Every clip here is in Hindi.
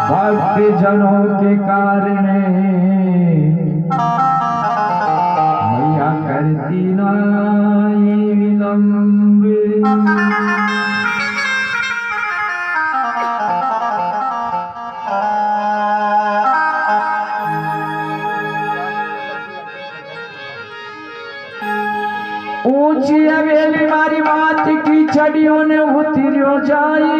भक्त जनों के कारण मैया करती नाई विलंब। ऊंची हवेली मारी मात की चढ़ियों ने उतरियो जाई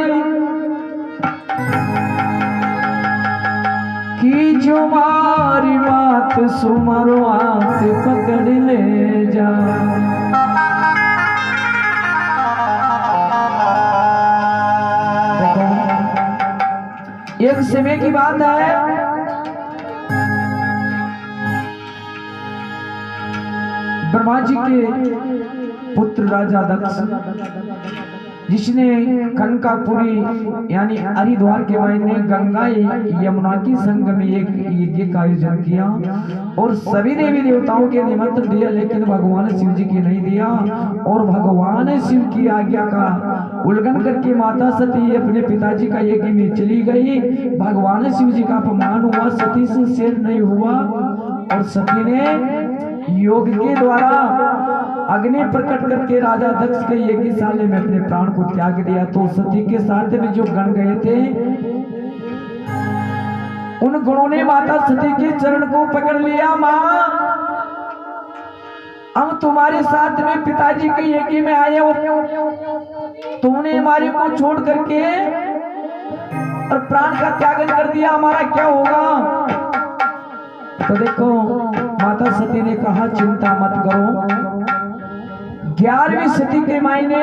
की जो मारी मात सुमरो हाथ पकड़ ले जा। एक समय की बात है, ब्रह्मा जी के पुत्र राजा दक्ष जिसने कनकापुरी यानी हरिद्वार के मायने गंगा यमुना की संगम में एक यज्ञ का आयोजन किया और सभी देवी देवताओं के निमंत्रण दिया, लेकिन भगवान शिव जी की नहीं दिया। और भगवान शिव की आज्ञा का उल्लंघन करके माता सती अपने पिताजी का यज्ञ में चली गई। भगवान शिव जी का अपमान हुआ, सती से शेर नहीं हुआ और सती ने योग के द्वारा अग्नि प्रकट करके राजा दक्ष के यज्ञशाला में अपने प्राण को त्याग दिया। तो सती के साथ में जो गण गए थे उन गणों ने माता सती के चरण को पकड़ लिया। माँ, हम तुम्हारे साथ में पिताजी के यज्ञ में आए और तुमने हमारे को छोड़ करके और प्राण का त्यागन कर दिया, हमारा क्या होगा? तो देखो माता सती ने कहा चिंता मत करो, 11वीं सती के मायने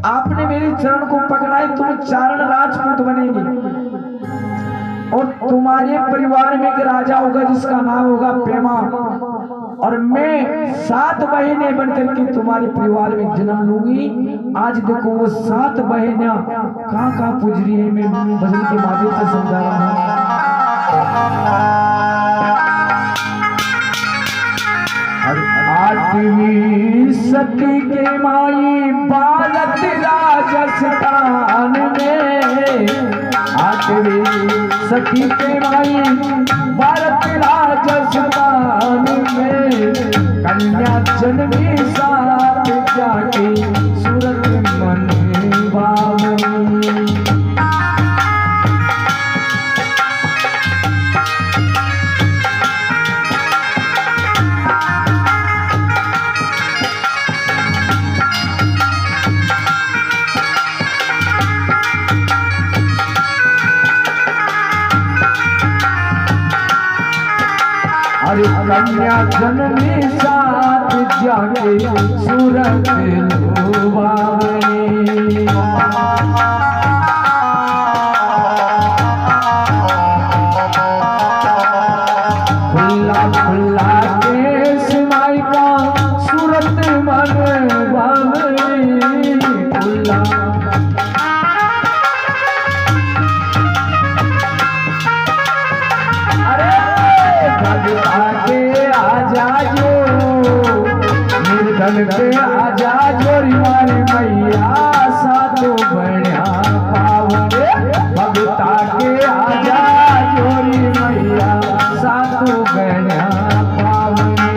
आपने मेरे चरण को पकड़ा है, तुम चारण राजपूत बनेगी और तुम्हारे परिवार में एक राजा होगा जिसका नाम होगा प्रेमा और मैं 7 बहनें बनकर के तुम्हारे परिवार में जन्म लूंगी। आज देखो वो 7 बहनें कहाँ पूज रही है, मैं भजन के माध्यम से समझा रहा हूँ। आठवीं सती के माई भारत राजस्थान में, 8वीं सती के माई भारत राजस्थान में कन्या जन्मी साथ जाके सूरत मन बावनी। कन्या जन्मी साथ जाके सूरत लुभावनी। खुला खुला केस माई का सूरत मन भावनी। खुला निर्धन पे आजा जोरी मारी मैया सातों बढ़िया पावने। भगता के आजा जोरी मैया सातों बढ़िया पावने।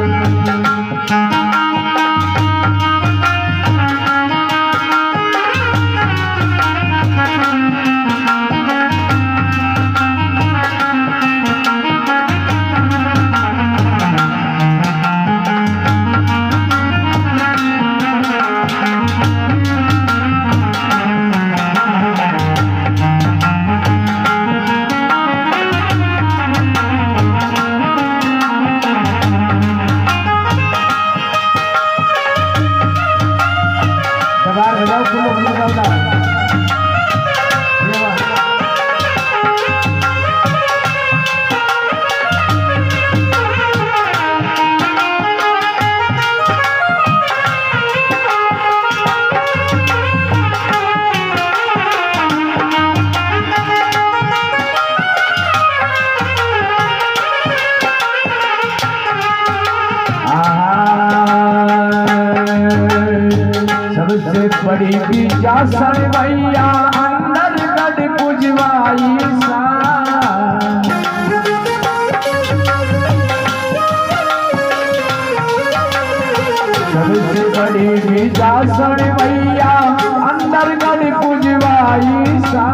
सबसे बड़ी विजासन मैया अंदर गढ़ पुजवाई सा। सबसे बड़ी विजासन मैया अंदर गढ़ पुजवाई सा।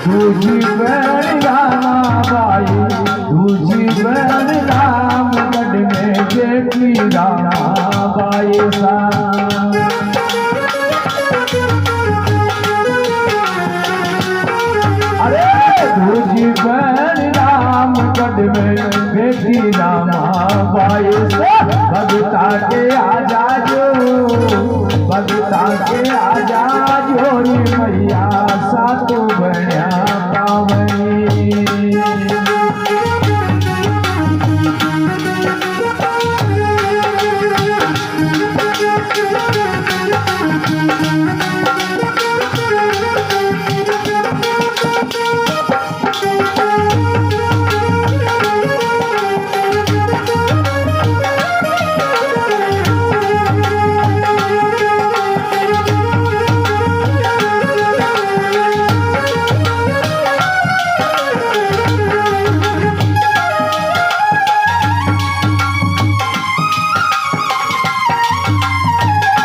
दूजी बहन रामाबाई, दूजी बहन रामगढ़ में बेटी रामाबाई सा। अरे दूजी बहन रामगढ़ में बेटी रामाबाई सा। भगता के आजा जो, भगता के आजा जोरी मैया सातों बहनिया पावनी।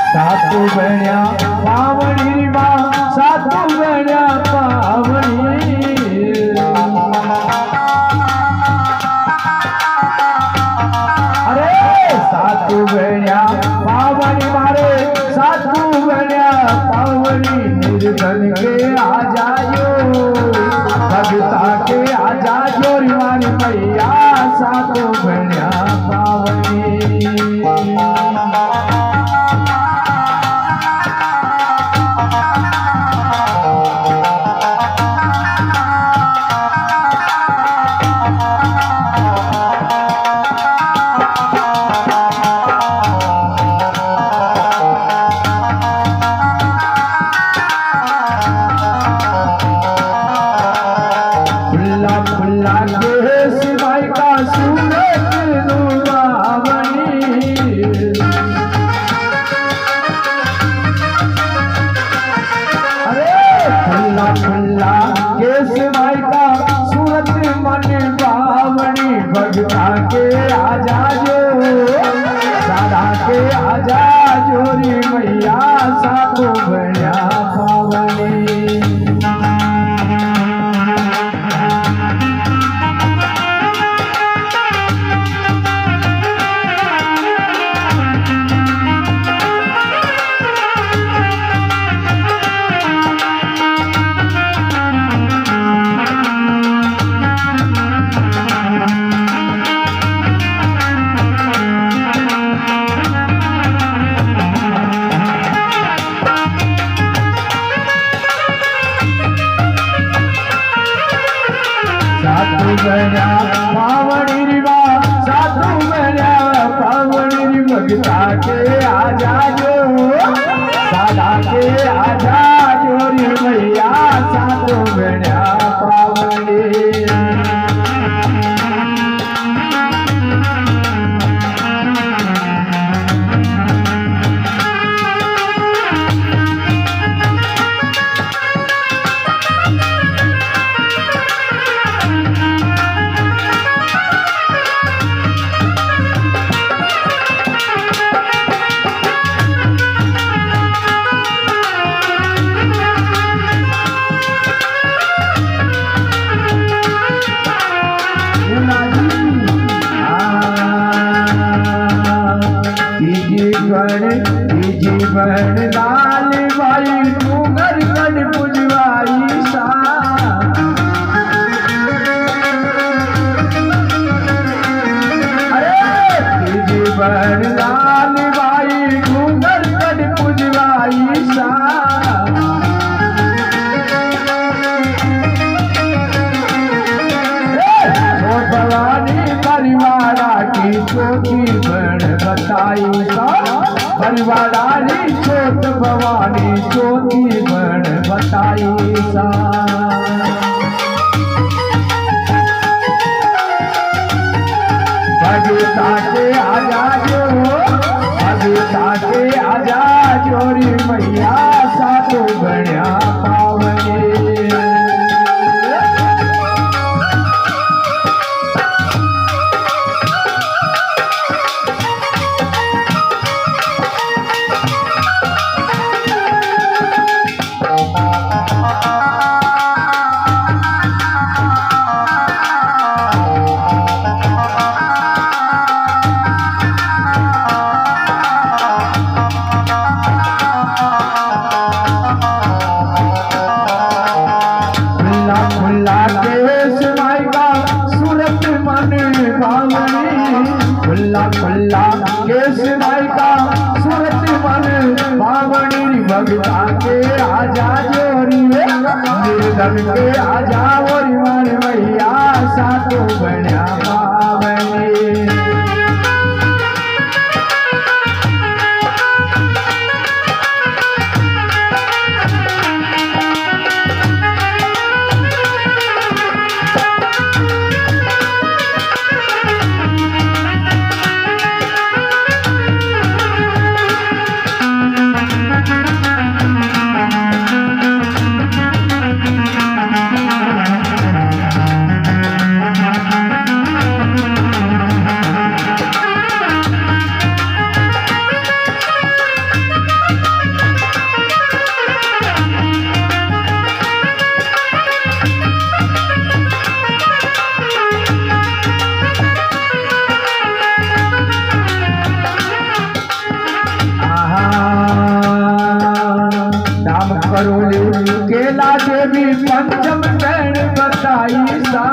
सातों बहनिया पावनी माँ, सातों बहनिया पावनी। अरे सातों बहनिया पावनी मारे, सातों बहनिया पावनी। निर्धन के आजा जो, भगता के आजा जोरी मारी मैया सातों बहनिया पावनी। खुला केस भाई का सूरत रुबावनी। अरे खुला खुला केस भाई का सूरत मन बावनी। भगता के आजा जो, सारा के आजा जोरी मैया सातों बहनिया पावनी। सातों बहनिया पावनी रिवा, सातों बहनिया पावनी रि। भगता के आजा जो, सादा के आजा जोरी मैया सातों बहनिया पावनी। बहन लाल बाई डूंगर गढ़ पुजवाई सा। अरे बहन लाल बाई डूंगर गढ़ पुजवाई सा। भवानी परिवारा की चोटी बहन बताई सा। परिवारी छोट भवानी चोटी बहन बताई सा। भगता के आजा जोरी निर्धन के आजा ओरी मन मैया सातो बन्या पावनी करोली केला देवी पंचम गण बताई सा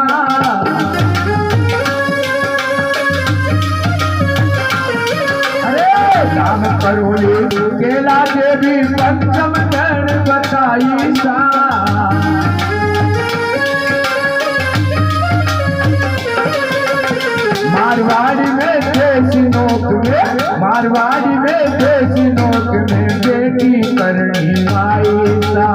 अरे राम करोली केला देवी पंचम गण बताई सा मारवाड़ी में देसी नोक में मारवाड़ी में देसी नोक में बेटी करनी आई सा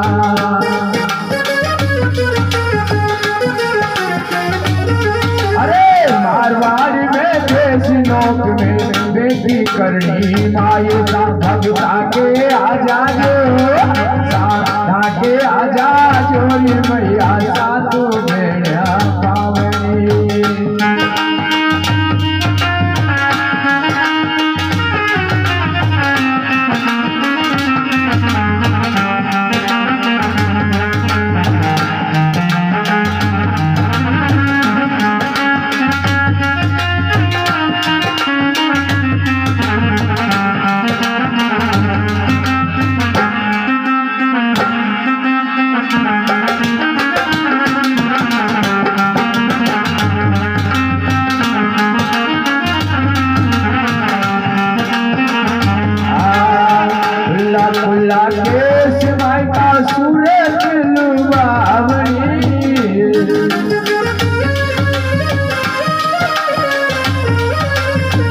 अरे मारवाड़ी में देसी नोक में बेटी करनी माई सा भगता के आजा जो साधा के आजा जोरी मैया सातो बेड़ा पावनी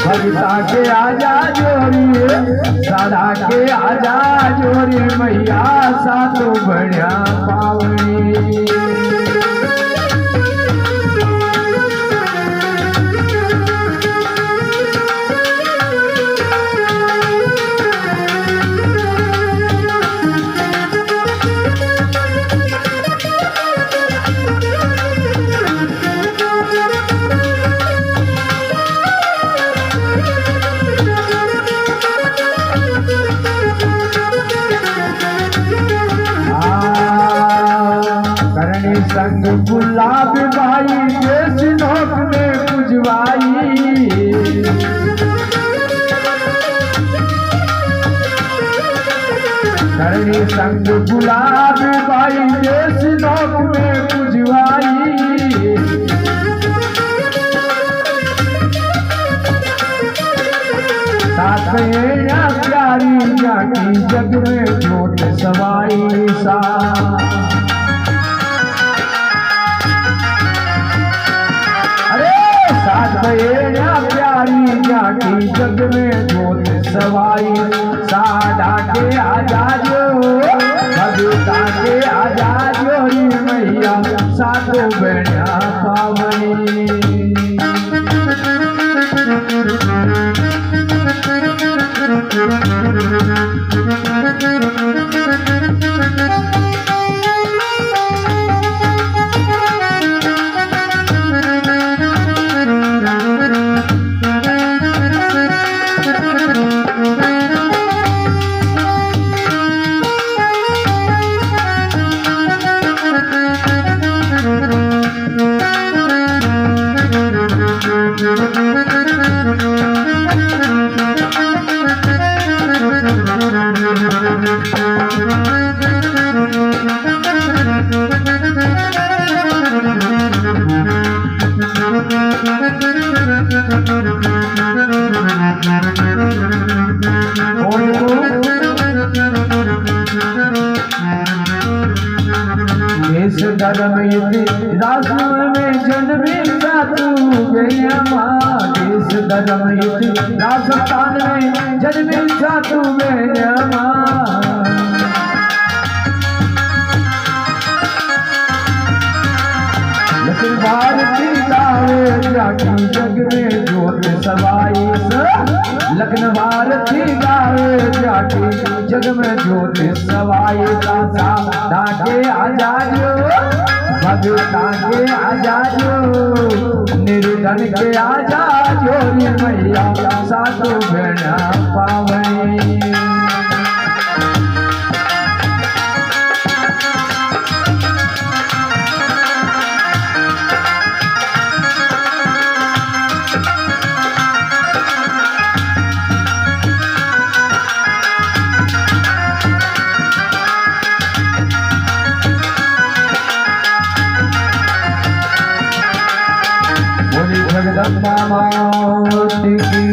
भगता के आजा जोरी साधा के आजा जोरी मैया सातो बढ़िया पावनी संग गुलाब बाई देश नोक में पुजवाई करनी संग गुलाब बाई देश नोक में पुजवाई साथ प्यारी जाकी जग में जोत सवाई सा प्यारी जाकी जग में जोत सवाई साधा के आजा जो भगता के आजा जोरी मैया सातो बेड़ा पावनी धर्म इतिहास में जन्मी तू गया माँ देश धर्म इतिहास स्थान में जन्मी तू गया माँ भारती गावे जाकी जग में ज्योत समाई लखन भारती गावे जाकी जग में ज्योत समाई दादा डाके आजाजो भगता के आजाजो निर्धन के आजाजो मैया साधु भेड़ा पावनी जगदम्बा माता की